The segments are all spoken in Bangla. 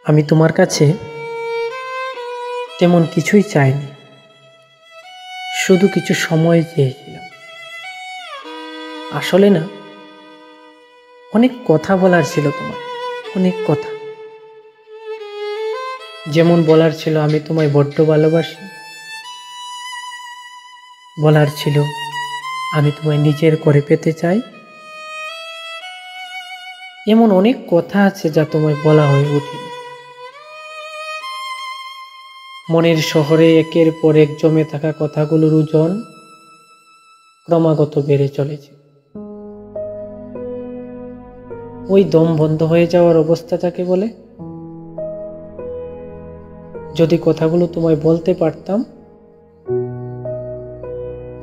আমি তোমার কাছে তেমন কিছুই চাইনি, শুধু কিছু সময় চেয়েছিলাম। আসলে না, অনেক কথা বলার ছিল তোমার, অনেক কথা। যেমন বলার ছিল আমি তোমায় বড্ড ভালোবাসি, বলার ছিল আমি তোমায় নিজের করে পেতে চাই। এমন অনেক কথা আছে যা তোমায় বলা হয়ে ওঠেনি। মনের শহরে একের পর এক জমে থাকা কথাগুলোর ওজন ক্রমাগত বেড়ে চলেছে। ওই দম বন্ধ হয়ে যাওয়ার অবস্থাটাকে বলে। যদি কথাগুলো তোমায় বলতে পারতাম,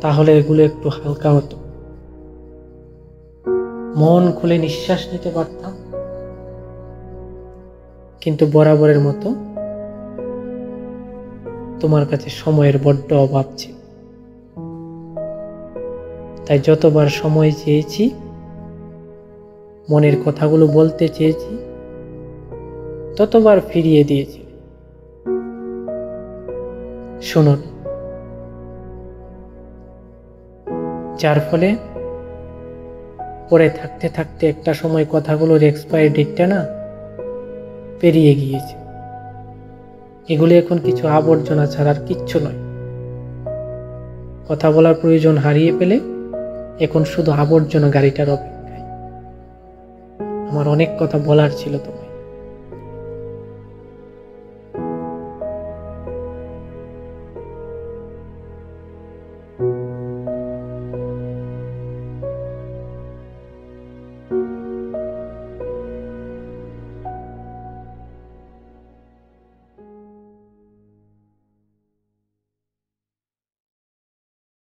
তাহলে এগুলো একটু হালকা হতো, মন খুলে নিঃশ্বাস নিতে পারতাম। কিন্তু বরাবরের মতো তোমার কাছে সময়ের বড্ড অভাব ছিল। তাই যতবার সময় চেয়েছি, মনের কথাগুলো বলতে চেয়েছি, ততবার ফিরিয়ে দিয়েছি। শুনুন, যার ফলে পরে থাকতে থাকতে একটা সময় কথাগুলোর এক্সপায়ারি ডেটটা না পেরিয়ে গিয়েছে। এগুলো এখন কিছু আবর্জনা ছাড়ার কিচ্ছু নয়। কথা বলার প্রয়োজন হারিয়ে ফেলে এখন শুধু আবর্জনা গাড়িটার অপেক্ষায়। আমার অনেক কথা বলার ছিল তোমার।